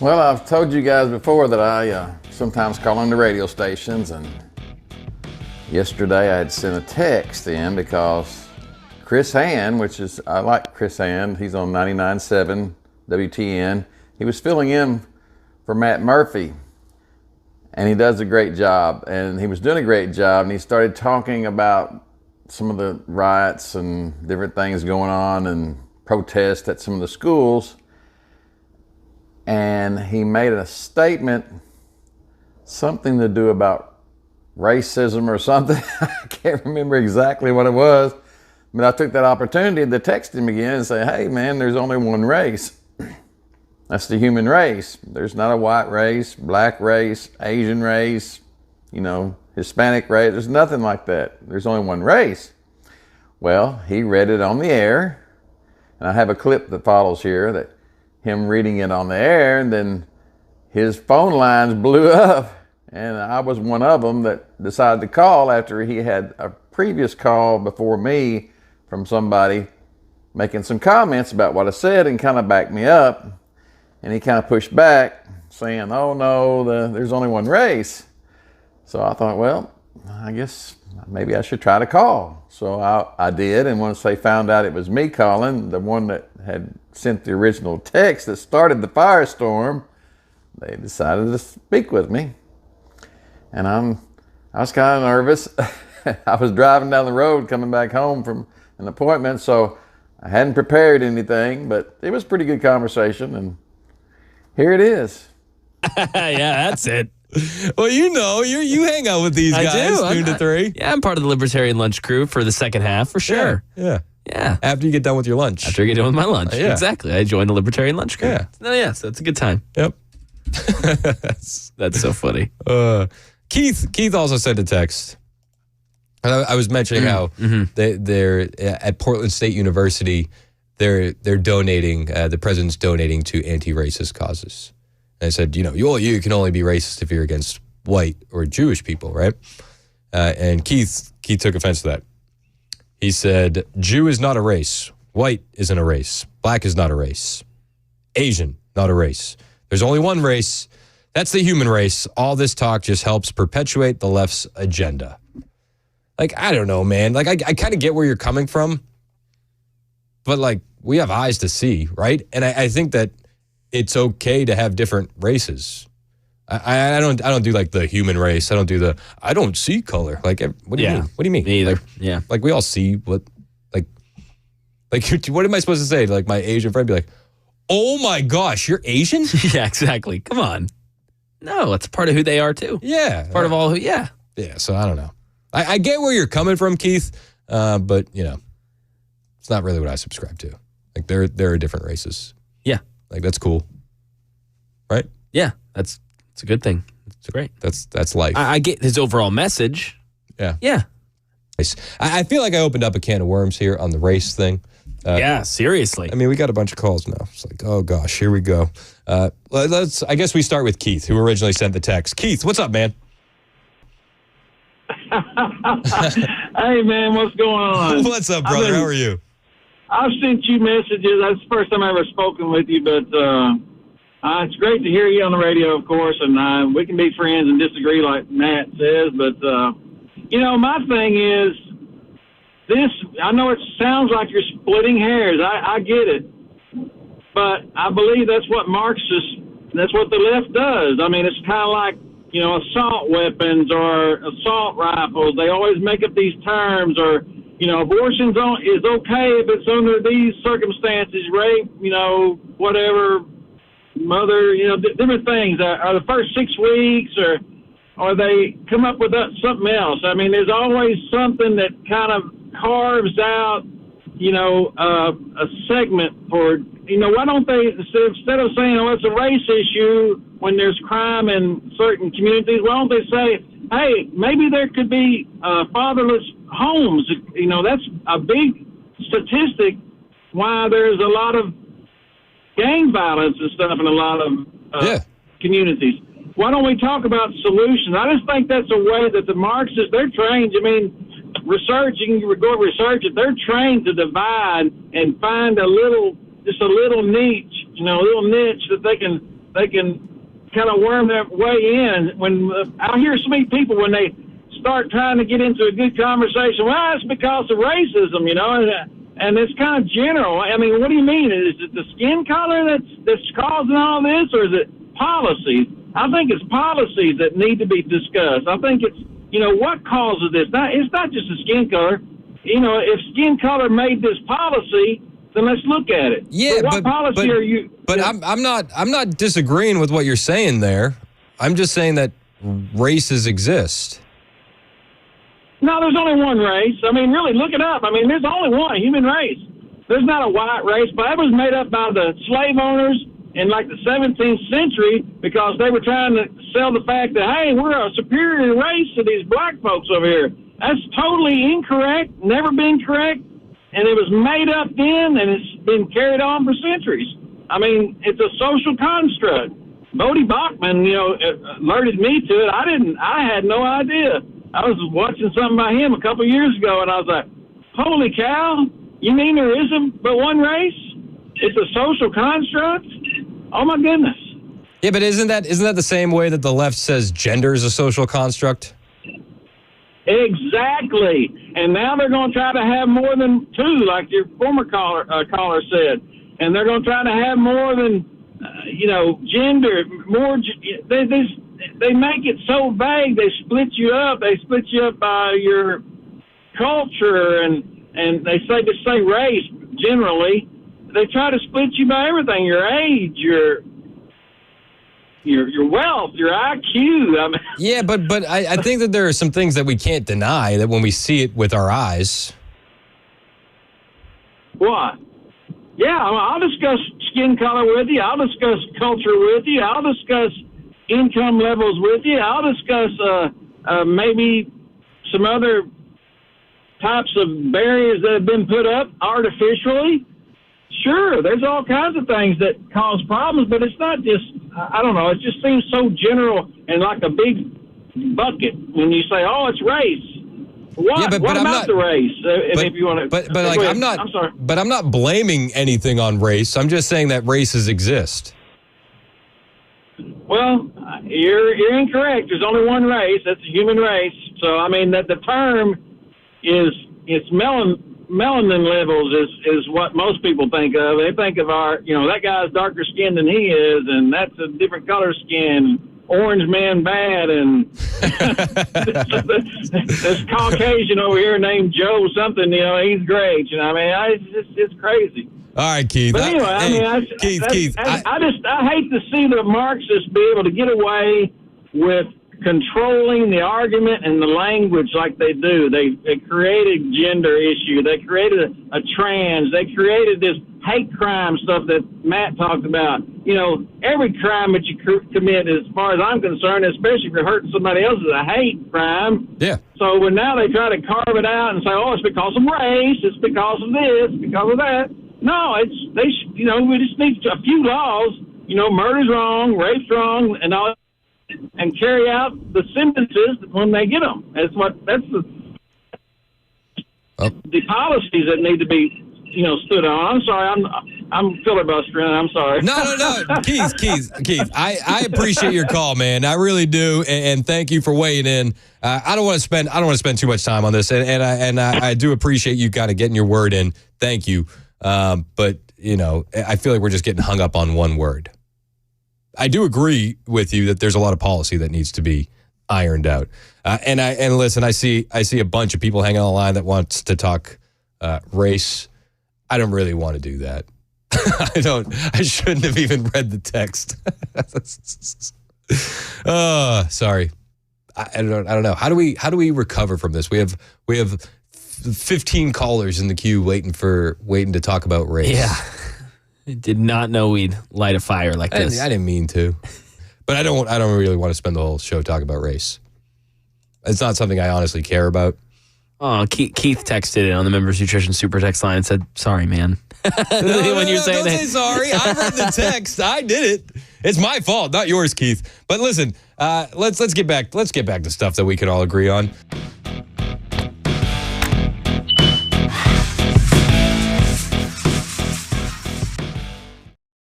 Well, I've told you guys before that I sometimes call on the radio stations, and yesterday I had sent a text in because Chris Hand, I like Chris Hand, he's on 99.7 WTN. He was filling in for Matt Murphy, and he does a great job, and he was doing a great job, and he started talking about some of the riots and different things going on and protests at some of the schools. And he made a statement, something to do about racism or something. I can't remember exactly what it was, but I took that opportunity to text him again and say, hey man, there's only one race. That's the human race. There's not a white race, black race, Asian race, Hispanic race. There's nothing like that. There's only one race. Well, he read it on the air, and I have a clip that follows here that him reading it on the air, and then his phone lines blew up, and I was one of them that decided to call after he had a previous call before me from somebody making some comments about what I said and kind of backed me up, and he kind of pushed back saying, oh no, there's only one race. So I thought, well, I guess maybe I should try to call. So I did, and once they found out it was me calling, the one that had sent the original text that started the firestorm, they decided to speak with me. And I was kind of nervous. I was driving down the road coming back home from an appointment, so I hadn't prepared anything, but it was a pretty good conversation, and here it is. Yeah, that's it. Well, you hang out with these guys noon to 3. Yeah, I'm part of the Libertarian Lunch crew for the second half, for sure. Yeah. Yeah. After you get done with your lunch. After I get done with my lunch. Yeah. Exactly. I joined the Libertarian Lunch crew. Yeah. No, yes, that's a good time. Yep. That's so funny. Keith also sent a text. I was mentioning how they're at Portland State University. They're donating. The president's donating to anti-racist causes. And I said, you can only be racist if you're against white or Jewish people, right? And Keith took offense to that. He said, Jew is not a race. White isn't a race. Black is not a race. Asian, not a race. There's only one race. That's the human race. All this talk just helps perpetuate the left's agenda. Like, I don't know, man. Like, I kind of get where you're coming from. But, like, we have eyes to see, right? And I think that it's okay to have different races. I don't do like the human race. I don't see color. Like, what do you mean? What do you mean? Me either. Like, yeah. Like, we all see what what am I supposed to say? Like, my Asian friend be like, oh my gosh, you're Asian? Yeah, exactly. Come on. No, it's part of who they are too. Yeah. Part of all who, yeah. Yeah, so I don't know. I get where you're coming from, Keith, but, it's not really what I subscribe to. Like, there are different races. Yeah. Like, that's cool. Right? Yeah, it's a good thing. It's great. That's life. I get his overall message. Yeah. Yeah. I feel like I opened up a can of worms here on the race thing. Yeah, seriously. I mean, we got a bunch of calls now. It's like, oh gosh, here we go. I guess we start with Keith, who originally sent the text. Keith, what's up, man? Hey, man, what's going on? What's up, brother? How are you? I've sent you messages. That's the first time I've ever spoken with you, but it's great to hear you on the radio, of course, and we can be friends and disagree like Matt says, but, my thing is, I know it sounds like you're splitting hairs. I get it. But I believe that's what that's what the left does. I mean, it's kind of like, assault weapons or assault rifles. They always make up these terms, or, abortion is okay if it's under these circumstances, rape, whatever, mother, different things. Are the first 6 weeks, or they come up with something else? I mean, there's always something that kind of carves out, a segment for, why don't they, instead of saying, it's a race issue when there's crime in certain communities, why don't they say, hey, maybe there could be fatherless homes? That's a big statistic why there's a lot of gang violence and stuff in a lot of communities. Why don't we talk about solutions? I just think that's a way that the Marxists, they're trained. I mean, research, you can go research it. They're trained to divide and find a little niche, a little niche that they can they can kind of worm their way in. When I hear so many people when they start trying to get into a good conversation, well, it's because of racism, and it's kind of general. I mean, what do you mean? Is it the skin color that's causing all this, or is it policies? I think it's policies that need to be discussed. I think it's, what causes this? It's not just the skin color. If skin color made this policy, then let's look at it. Yeah, what policy are you? But I'm not disagreeing with what you're saying there. I'm just saying that races exist. No, there's only one race. I mean, really, look it up. I mean, there's only one human race. There's not a white race, but it was made up by the slave owners in like the 17th century because they were trying to sell the fact that, hey, we're a superior race to these black folks over here. That's totally incorrect, never been correct, and it was made up then, and it's been carried on for centuries. I mean, it's a social construct. Voddie Bachman, alerted me to it. I had no idea. I was watching something by him a couple of years ago, and I was like, holy cow, you mean there isn't but one race? It's a social construct? Oh, my goodness. Yeah, but isn't that the same way that the left says gender is a social construct? Exactly. And now they're going to try to have more than two, like your former caller said. And they're going to try to have more than, gender, more. They make it so vague. They split you up. They split you up by your culture, and they just say race generally. They try to split you by everything: your age, your wealth, your IQ. I mean, yeah, but I think that there are some things that we can't deny that when we see it with our eyes. What? Yeah, I'll discuss skin color with you. I'll discuss culture with you. I'll discuss income levels with you. I'll discuss maybe some other types of barriers that have been put up artificially. Sure, there's all kinds of things that cause problems, but it's not just, I don't know, it just seems so general and like a big bucket when you say, oh, it's race. What? Yeah, What about the race? If you want to, but like I'm sorry. But I'm not blaming anything on race. I'm just saying that races exist. Well, you're incorrect. There's only one race. That's the human race. So I mean that the term is melanin levels is what most people think of. They think of that guy's darker skinned than he is, and that's a different color skin. Orange man bad, and this Caucasian over here named Joe something, he's great. It's crazy. All right, Keith. But anyway, Keith. I hate to see the Marxists be able to get away with controlling the argument and the language like they do. They created gender issue. They created a trans. They created this hate crime stuff that Matt talked about. Every crime that you commit, as far as I'm concerned, especially if you're hurting somebody else, is a hate crime. Yeah. So when now they try to carve it out and say, oh, it's because of race, it's because of this, because of that. No, we just need a few laws. Murder's wrong, rape's wrong, and all, and carry out the sentences when they get them. That's the policies that need to be, stood on. I'm sorry, I'm filibustering. I'm sorry. No, Keith. I appreciate your call, man. I really do, and thank you for weighing in. I don't want to spend too much time on this, and I do appreciate you kind of getting your word in. Thank you. But I feel like we're just getting hung up on one word. I do agree with you that there's a lot of policy that needs to be ironed out. And listen, I see a bunch of people hanging on the line that wants to talk race. I don't really want to do that. I shouldn't have even read the text. Sorry. I don't know. How do we recover from this? We have 15 callers in the queue waiting to talk about race. Yeah. I did not know we'd light a fire like this. I didn't mean to. But I don't really want to spend the whole show talking about race. It's not something I honestly care about. Oh, Keith texted it on the Members Nutrition Super Text line and said, sorry, man. When you're saying don't say sorry. I read the text. I did it. It's my fault, not yours, Keith. But listen, let's get back to stuff that we can all agree on.